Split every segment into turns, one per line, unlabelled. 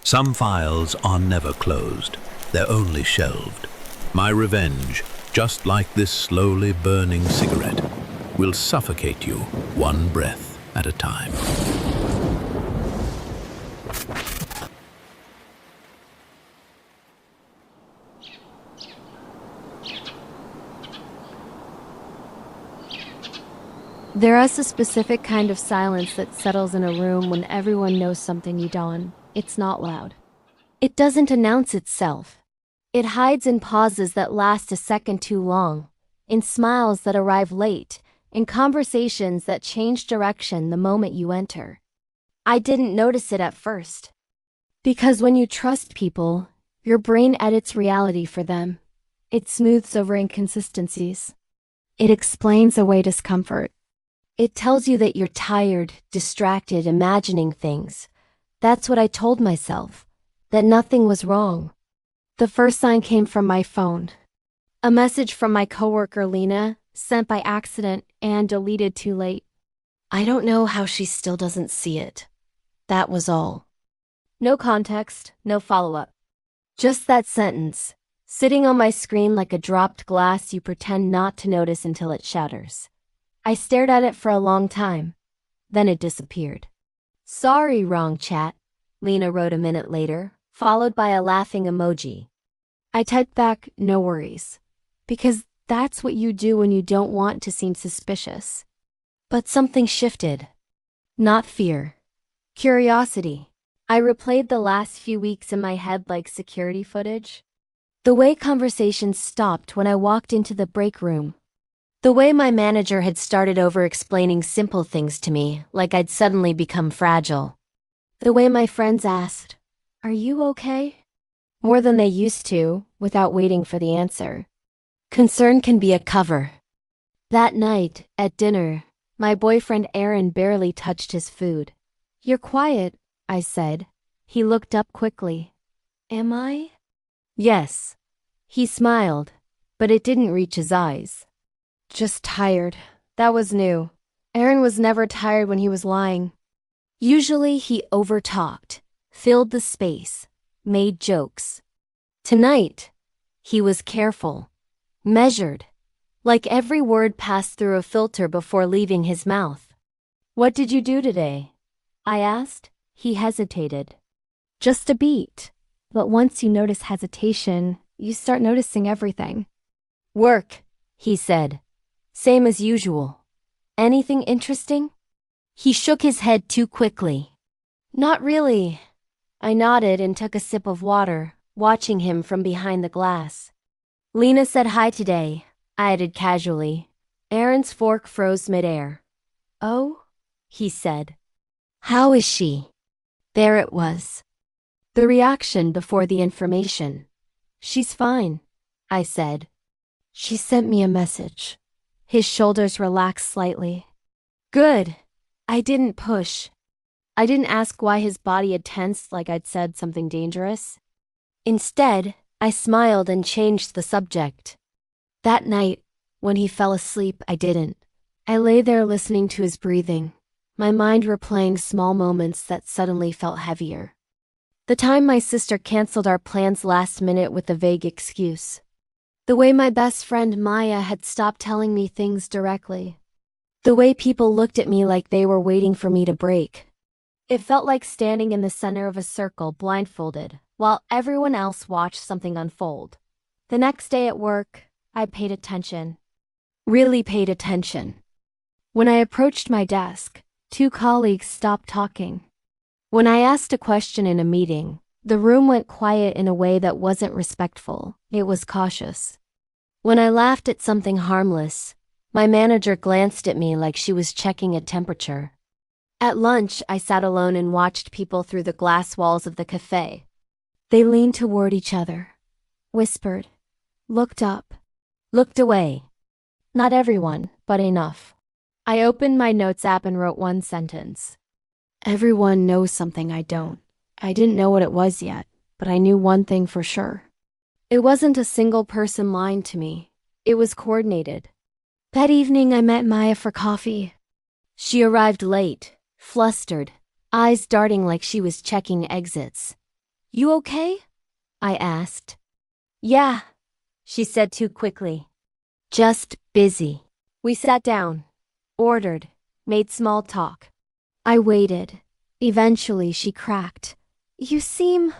Some files are never closed, they're only shelved. My revenge, just like this slowly burning cigarette, will suffocate you one breath at a time.
There is a specific kind of silence that settles in a room when everyone knows something you don't. It's not loud. It doesn't announce itself. It hides in pauses that last a second too long, in smiles that arrive late, in conversations that change direction the moment you enter. I didn't notice it at first. Because when you trust people, your brain edits reality for them. It smooths over inconsistencies. It explains away discomfort. It tells you that you're tired, distracted, imagining things. That's what I told myself, that nothing was wrong. The first sign came from my phone. A message from my coworker Lena, sent by accident and deleted too late. I don't know how she still doesn't see it. That was all. No context, no follow-up. Just that sentence, sitting on my screen like a dropped glass you pretend not to notice until it shatters. I stared at it for a long time. Then it disappeared. Sorry, wrong chat, Lena wrote a minute later, followed by a laughing emoji. I typed back, no worries. Because that's what you do when you don't want to seem suspicious. But something shifted. Not fear. Curiosity. I replayed the last few weeks in my head like security footage. The way conversations stopped when I walked into the break room. The way my manager had started over-explaining simple things to me, like I'd suddenly become fragile. The way my friends asked, "Are you okay?" More than they used to, without waiting for the answer. Concern can be a cover. That night, at dinner, my boyfriend Aaron barely touched his food. "You're quiet," I said. He looked up quickly. "Am I?" "Yes." He smiled, but it didn't reach his eyes. "Just tired." That was new. Aaron was never tired when he was lying. Usually he overtalked, filled the space, made jokes. Tonight, he was careful, measured, like every word passed through a filter before leaving his mouth. "What did you do today?" I asked. He hesitated. "Just a beat." But once you notice hesitation, you start noticing everything. "Work," he said. "Same as usual." "Anything interesting?" He shook his head too quickly. "Not really." I nodded and took a sip of water, watching him from behind the glass. "Lena said hi today," I added casually. Aaron's fork froze midair. "Oh?" he said. "How is she?" There it was. The reaction before the information. "She's fine," I said. "She sent me a message." His shoulders relaxed slightly. "Good." I didn't push. I didn't ask why his body had tensed like I'd said something dangerous. Instead, I smiled and changed the subject. That night, when he fell asleep, I didn't. I lay there listening to his breathing, my mind replaying small moments that suddenly felt heavier. The time my sister canceled our plans last minute with a vague excuse. The way my best friend Maya had stopped telling me things directly. The way people looked at me like they were waiting for me to break. It felt like standing in the center of a circle blindfolded, while everyone else watched something unfold. The next day at work, I paid attention. Really paid attention. When I approached my desk, 2 colleagues stopped talking. When I asked a question in a meeting, the room went quiet in a way that wasn't respectful, it was cautious. When I laughed at something harmless, my manager glanced at me like she was checking a temperature. At lunch, I sat alone and watched people through the glass walls of the cafe. They leaned toward each other, whispered, looked up, looked away. Not everyone, but enough. I opened my notes app and wrote one sentence. Everyone knows something I don't. I didn't know what it was yet, but I knew one thing for sure. It wasn't a single person lying to me. It was coordinated. That evening I met Maya for coffee. She arrived late, flustered, eyes darting like she was checking exits. You okay? I asked. Yeah, she said too quickly. Just busy. We sat down, ordered, made small talk. I waited. Eventually she cracked. You seem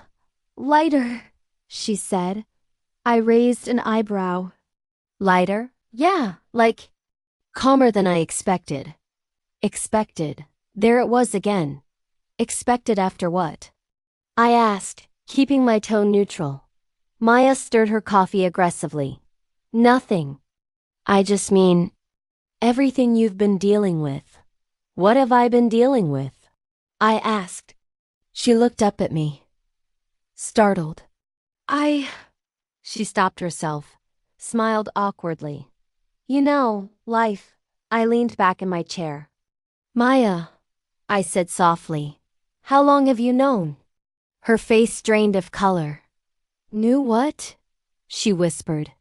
lighter, she said. I raised an eyebrow. Lighter? Yeah, like calmer than I expected. Expected. There it was again. Expected after what? I asked, keeping my tone neutral. Maya stirred her coffee aggressively. Nothing. I just mean, everything you've been dealing with. What have I been dealing with? I asked. She looked up at me, startled. She stopped herself, smiled awkwardly. You know, life. I leaned back in my chair. Maya, I said softly. How long have you known? Her face drained of color. Knew what? She whispered.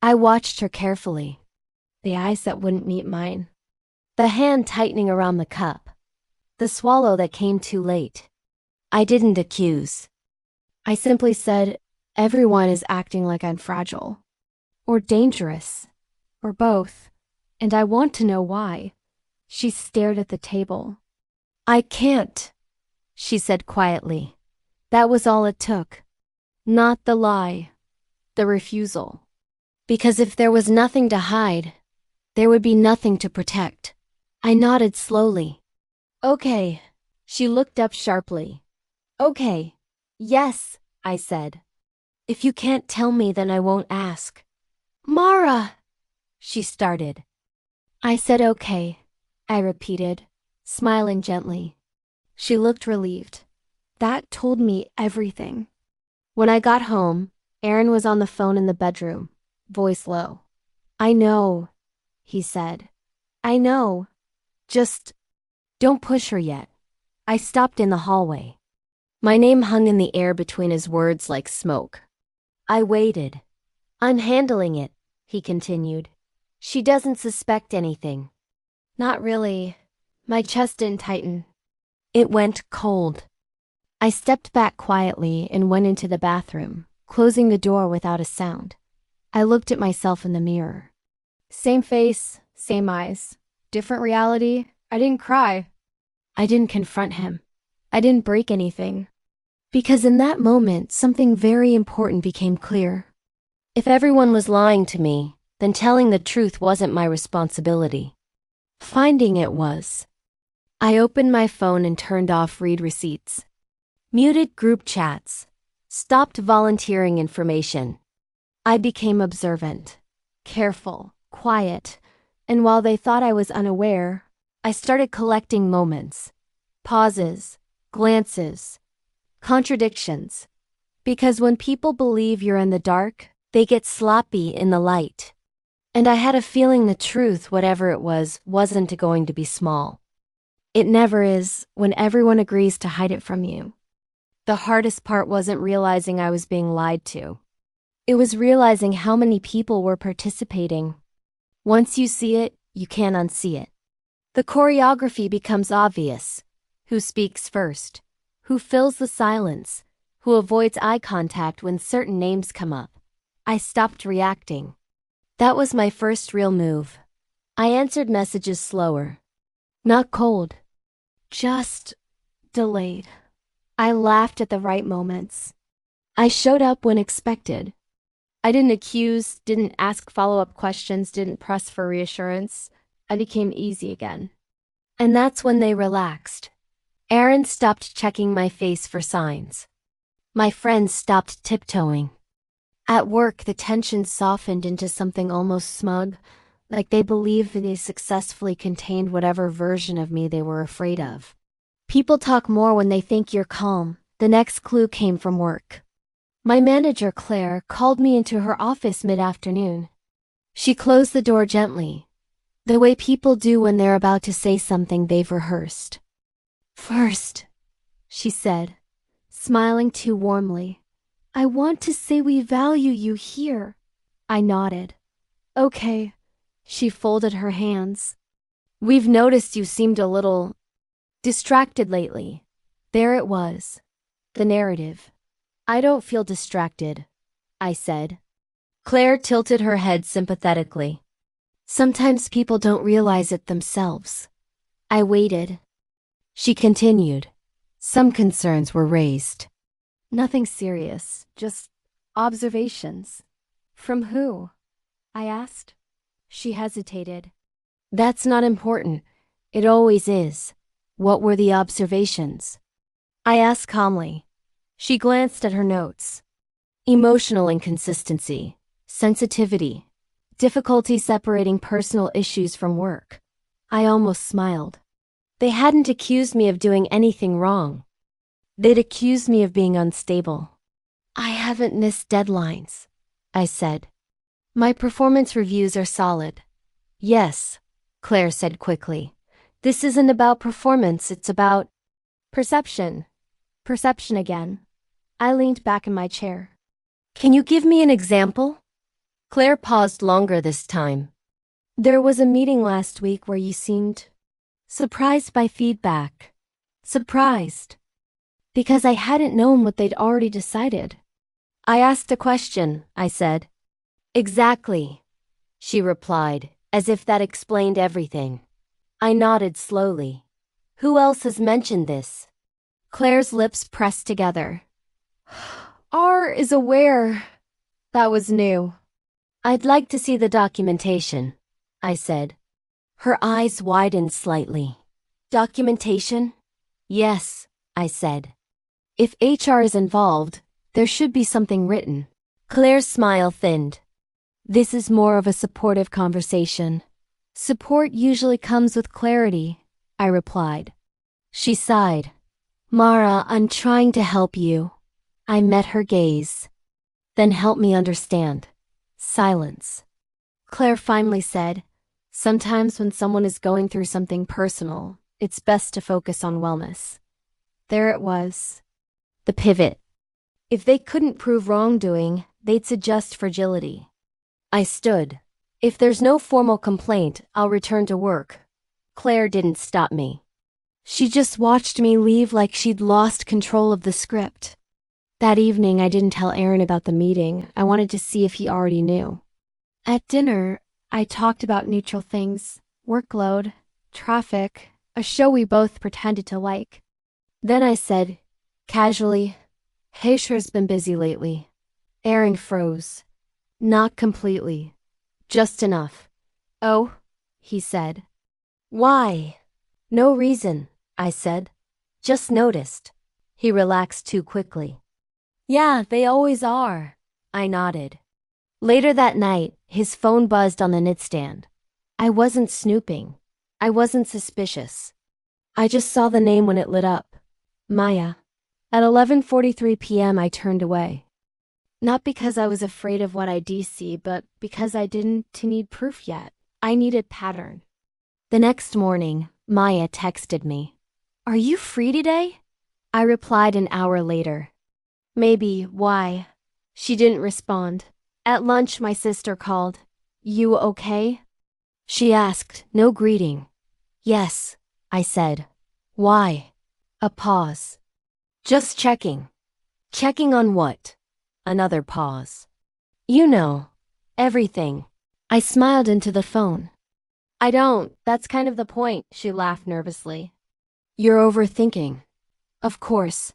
I watched her carefully. The eyes that wouldn't meet mine. The hand tightening around the cup. The swallow that came too late. I didn't accuse. I simply said, everyone is acting like I'm fragile. Or dangerous. Or both. And I want to know why. She stared at the table. I can't, she said quietly. That was all it took. Not the lie. The refusal. Because if there was nothing to hide, there would be nothing to protect. I nodded slowly. Okay. She looked up sharply. Okay. Yes, I said. If you can't tell me, then I won't ask. Mara! She started. I said okay, I repeated, smiling gently. She looked relieved. That told me everything. When I got home, Aaron was on the phone in the bedroom, voice low. I know, he said. I know. Just don't push her yet. I stopped in the hallway. My name hung in the air between his words like smoke. I waited. I'm handling it, he continued. She doesn't suspect anything. Not really. My chest didn't tighten. It went cold. I stepped back quietly and went into the bathroom, closing the door without a sound. I looked at myself in the mirror. Same face, same eyes. Different reality. I didn't cry. I didn't confront him. I didn't break anything. Because in that moment, something very important became clear. If everyone was lying to me, then telling the truth wasn't my responsibility. Finding it was. I opened my phone and turned off read receipts. Muted group chats. Stopped volunteering information. I became observant, careful, quiet, and while they thought I was unaware, I started collecting moments, pauses, glances, contradictions. Because when people believe you're in the dark, they get sloppy in the light. And I had a feeling the truth, whatever it was, wasn't going to be small. It never is when everyone agrees to hide it from you. The hardest part wasn't realizing I was being lied to. It was realizing how many people were participating. Once you see it, you can't unsee it. The choreography becomes obvious. Who speaks first? Who fills the silence? Who avoids eye contact when certain names come up? I stopped reacting. That was my first real move. I answered messages slower. Not cold. Just delayed. I laughed at the right moments. I showed up when expected. I didn't accuse, didn't ask follow-up questions, didn't press for reassurance. I became easy again. And that's when they relaxed. Aaron stopped checking my face for signs. My friends stopped tiptoeing. At work, the tension softened into something almost smug, like they believed they successfully contained whatever version of me they were afraid of. People talk more when they think you're calm. The next clue came from work. My manager, Claire, called me into her office mid-afternoon. She closed the door gently, the way people do when they're about to say something they've rehearsed. First, she said, smiling too warmly, I want to say we value you here. I nodded. Okay. She folded her hands. We've noticed you seemed a little distracted lately. There it was. The narrative. I don't feel distracted, I said. Claire tilted her head sympathetically. Sometimes people don't realize it themselves. I waited. She continued. Some concerns were raised. Nothing serious, just observations. From who? I asked. She hesitated. That's not important. It always is. What were the observations? I asked calmly. She glanced at her notes. Emotional inconsistency, sensitivity, difficulty separating personal issues from work. I almost smiled. They hadn't accused me of doing anything wrong. They'd accused me of being unstable. I haven't missed deadlines, I said. My performance reviews are solid. Yes, Claire said quickly. This isn't about performance, it's about perception. Perception again. I leaned back in my chair. Can you give me an example? Claire paused longer this time. There was a meeting last week where you seemed surprised by feedback. Surprised. Because I hadn't known what they'd already decided. I asked a question, I said. Exactly, she replied, as if that explained everything. I nodded slowly. Who else has mentioned this? Claire's lips pressed together. R is aware. That was new. I'd like to see the documentation, I said. Her eyes widened slightly. Documentation? Yes, I said. If HR is involved, there should be something written. Claire's smile thinned. This is more of a supportive conversation. Support usually comes with clarity, I replied. She sighed. Mara, I'm trying to help you. I met her gaze. Then help me understand. Silence. Claire finally said, sometimes when someone is going through something personal, it's best to focus on wellness. There it was. The pivot. If they couldn't prove wrongdoing, they'd suggest fragility. I stood. If there's no formal complaint, I'll return to work. Claire didn't stop me. She just watched me leave like she'd lost control of the script. That evening, I didn't tell Aaron about the meeting. I wanted to see if he already knew. At dinner, I talked about neutral things, workload, traffic, a show we both pretended to like. Then I said, casually, Haysher's been busy lately. Aaron froze. Not completely. Just enough. Oh, he said. Why? No reason, I said. Just noticed. He relaxed too quickly. Yeah, they always are. I nodded. Later that night, his phone buzzed on the nightstand. I wasn't snooping. I wasn't suspicious. I just saw the name when it lit up. Maya. At 11:43 p.m. I turned away. Not because I was afraid of what I'd see, but because I didn't need proof yet. I needed pattern. The next morning, Maya texted me. Are you free today? I replied an hour later. Maybe, why? She didn't respond. At lunch, my sister called. You okay? She asked, no greeting. Yes, I said. Why? A pause. Just checking. Checking on what? Another pause. You know, everything. I smiled into the phone. I don't, that's kind of the point, she laughed nervously. You're overthinking. Of course.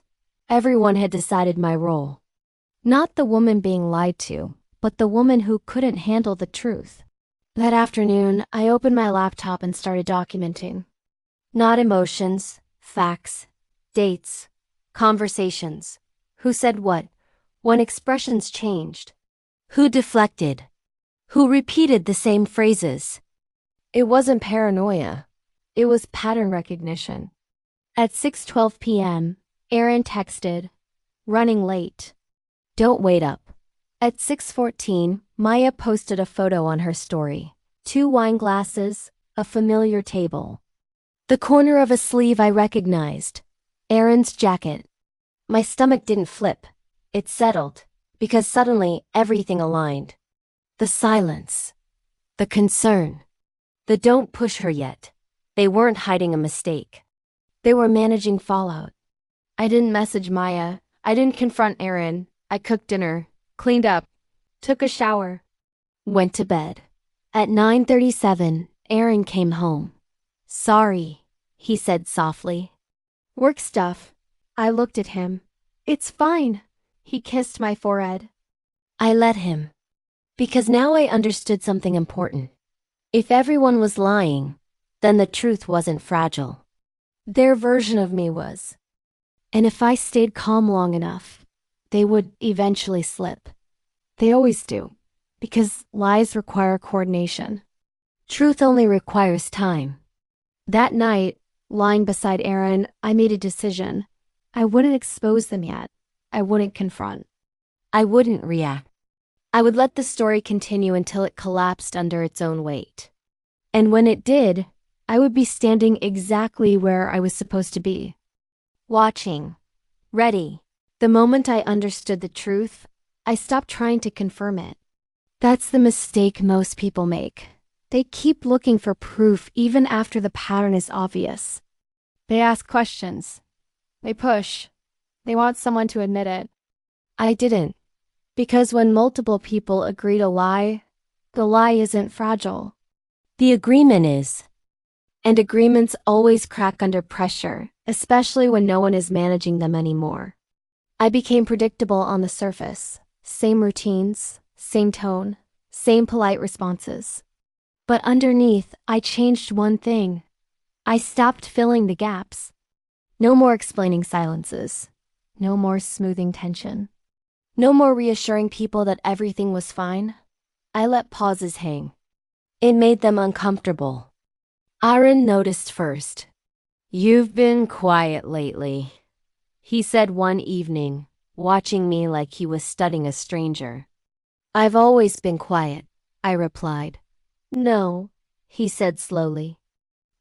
Everyone had decided my role. Not the woman being lied to, but the woman who couldn't handle the truth. That afternoon, I opened my laptop and started documenting. Not emotions, facts, dates, conversations. Who said what? When expressions changed. Who deflected? Who repeated the same phrases? It wasn't paranoia. It was pattern recognition. At 6:12 p.m., Aaron texted, running late. Don't wait up. At 6:14, Maya posted a photo on her story. 2 wine glasses, a familiar table. The corner of a sleeve I recognized. Aaron's jacket. My stomach didn't flip. It settled, because suddenly everything aligned. The silence. The concern. The don't push her yet. They weren't hiding a mistake. They were managing fallout. I didn't message Maya. I didn't confront Aaron. I cooked dinner, cleaned up, took a shower, went to bed. At 9:37, Aaron came home. Sorry, he said softly. Work stuff. I looked at him. It's fine. He kissed my forehead. I let him. Because now I understood something important. If everyone was lying, then the truth wasn't fragile. Their version of me was. And if I stayed calm long enough, they would eventually slip. They always do, because lies require coordination. Truth only requires time. That night, lying beside Aaron, I made a decision. I wouldn't expose them yet. I wouldn't confront. I wouldn't react. I would let the story continue until it collapsed under its own weight. And when it did, I would be standing exactly where I was supposed to be. Watching. Ready. The moment I understood the truth, I stopped trying to confirm it. That's the mistake most people make. They keep looking for proof even after the pattern is obvious. They ask questions. They push. They want someone to admit it. I didn't. Because when multiple people agree to lie, the lie isn't fragile. The agreement is. And agreements always crack under pressure, especially when no one is managing them anymore. I became predictable on the surface. Same routines, same tone, same polite responses. But underneath, I changed one thing. I stopped filling the gaps. No more explaining silences. No more smoothing tension. No more reassuring people that everything was fine. I let pauses hang. It made them uncomfortable. Aaron noticed first. You've been quiet lately, he said one evening, watching me like he was studying a stranger. I've always been quiet, I replied. No, he said slowly.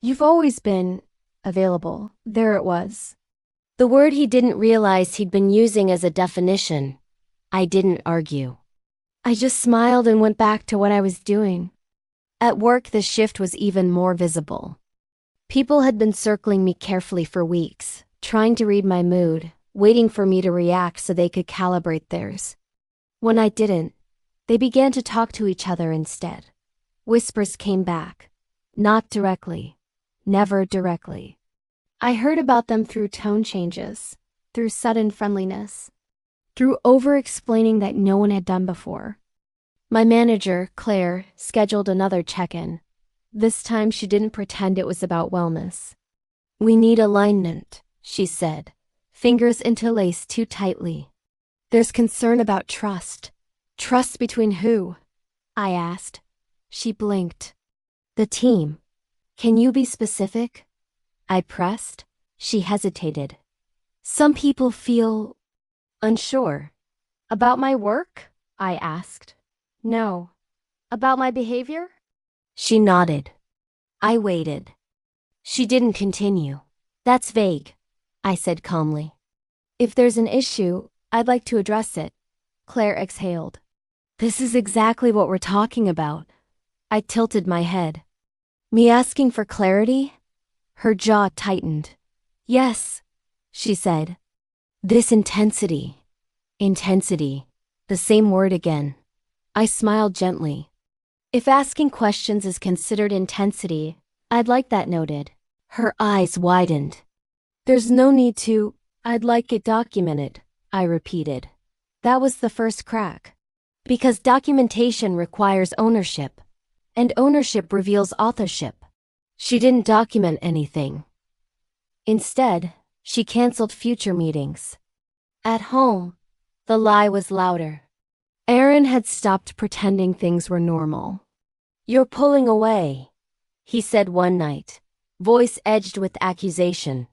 You've always been available. There it was. The word he didn't realize he'd been using as a definition. I didn't argue. I just smiled and went back to what I was doing. At work, the shift was even more visible. People had been circling me carefully for weeks, trying to read my mood, waiting for me to react so they could calibrate theirs. When I didn't, they began to talk to each other instead. Whispers came back. Not directly. Never directly. I heard about them through tone changes, through sudden friendliness, through over-explaining that no one had done before. My manager, Claire, scheduled another check-in. This time she didn't pretend it was about wellness. We need alignment, she said, fingers interlaced too tightly. There's concern about trust. Trust between who? I asked. She blinked. The team. Can you be specific? I pressed. She hesitated. Some people feel unsure. About my work? I asked. No. About my behavior? She nodded. I waited. She didn't continue. That's vague, I said calmly. If there's an issue, I'd like to address it. Claire exhaled. This is exactly what we're talking about. I tilted my head. Me asking for clarity? Her jaw tightened. Yes, she said. This intensity. Intensity. The same word again. I smiled gently. If asking questions is considered intensity, I'd like that noted. Her eyes widened. There's no need to. I'd like it documented, I repeated. That was the first crack. Because documentation requires ownership. And ownership reveals authorship. She didn't document anything. Instead, she canceled future meetings. At home, the lie was louder. Aaron had stopped pretending things were normal. You're pulling away, he said one night, voice edged with accusation.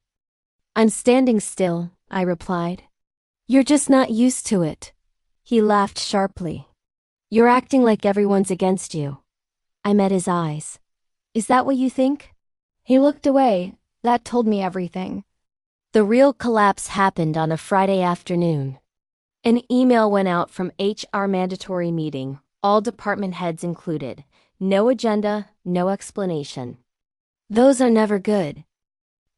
I'm standing still, I replied. You're just not used to it. He laughed sharply. You're acting like everyone's against you. I met his eyes. Is that what you think? He looked away. That told me everything. The real collapse happened on a Friday afternoon. An email went out from HR mandatory meeting, all department heads included. No agenda, no explanation. Those are never good.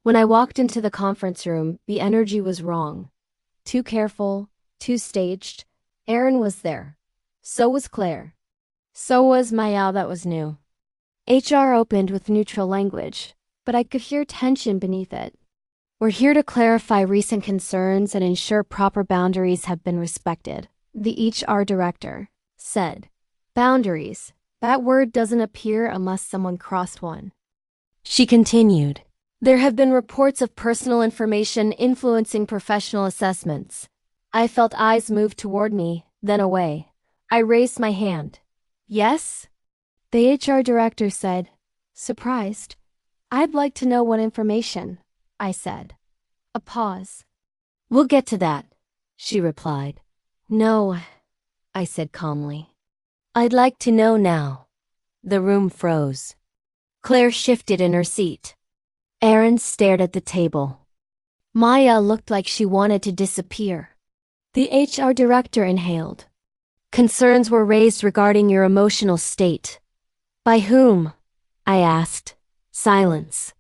When I walked into the conference room, the energy was wrong. Too careful, too staged. Aaron was there. So was Claire. So was Maya. That was new. HR opened with neutral language, but I could hear tension beneath it. We're here to clarify recent concerns and ensure proper boundaries have been respected, the HR director said. Boundaries. That word doesn't appear unless someone crossed one. She continued. There have been reports of personal information influencing professional assessments. I felt eyes move toward me, then away. I raised my hand. Yes? The HR director said, surprised. I'd like to know what information, I said. A pause. We'll get to that, she replied. No, I said calmly. I'd like to know now. The room froze. Claire shifted in her seat. Aaron stared at the table. Maya looked like she wanted to disappear. The HR director inhaled. Concerns were raised regarding your emotional state. By whom? I asked. Silence.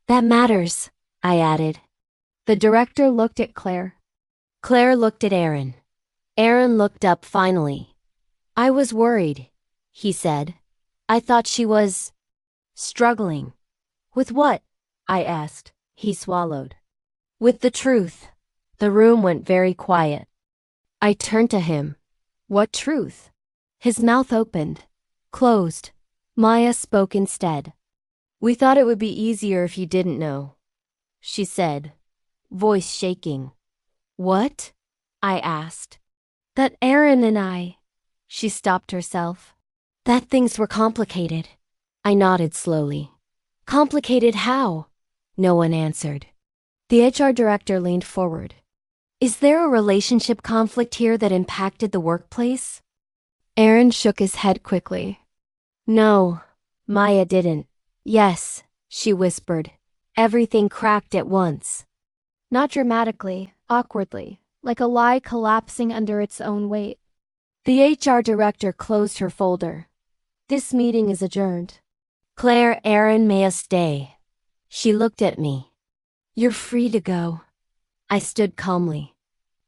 That matters, I added. The director looked at Claire. Claire looked at Aaron. Aaron looked up finally. I was worried, he said. I thought she was struggling. With what? I asked. He swallowed. With the truth. The room went very quiet. I turned to him. What truth? His mouth opened, closed. Maya spoke instead. We thought it would be easier if you didn't know, she said, voice shaking. What? I asked. That Aaron and I. She stopped herself. That things were complicated. I nodded slowly. Complicated how? No one answered. The HR director leaned forward. Is there a relationship conflict here that impacted the workplace? Aaron shook his head quickly. No, Maya didn't. Yes, she whispered. Everything cracked at once. Not dramatically, awkwardly, like a lie collapsing under its own weight. The HR director closed her folder. This meeting is adjourned. Claire, Aaron may stay. She looked at me. You're free to go. I stood calmly.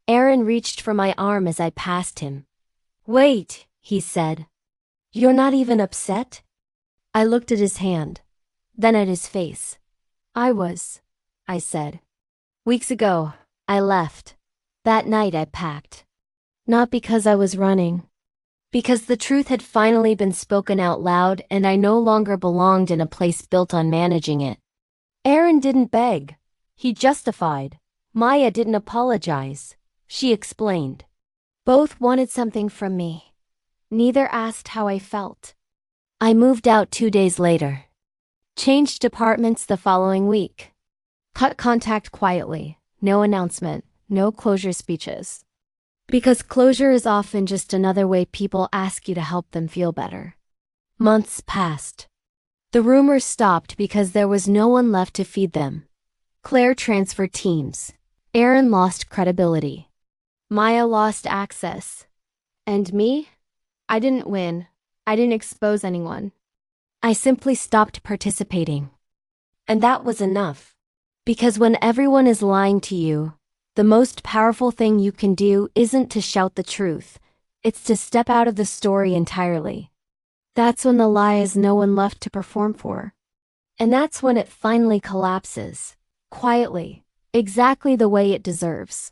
Aaron reached for my arm as I passed him. Wait, he said. You're not even upset? I looked at his hand, then at his face. I was, I said. Weeks ago, I left. That night I packed. Not because I was running. Because the truth had finally been spoken out loud and I no longer belonged in a place built on managing it. Aaron didn't beg. He justified. Maya didn't apologize. She explained. Both wanted something from me. Neither asked how I felt. I moved out 2 days later. Changed departments the following week. Cut contact quietly. No announcement. No closure speeches. Because closure is often just another way people ask you to help them feel better. Months passed. The rumors stopped because there was no one left to feed them. Claire transferred teams. Aaron lost credibility. Maya lost access. And me? I didn't win. I didn't expose anyone. I simply stopped participating. And that was enough. Because when everyone is lying to you, the most powerful thing you can do isn't to shout the truth. It's to step out of the story entirely. That's when the lie has no one left to perform for. And that's when it finally collapses. Quietly. Exactly the way it deserves.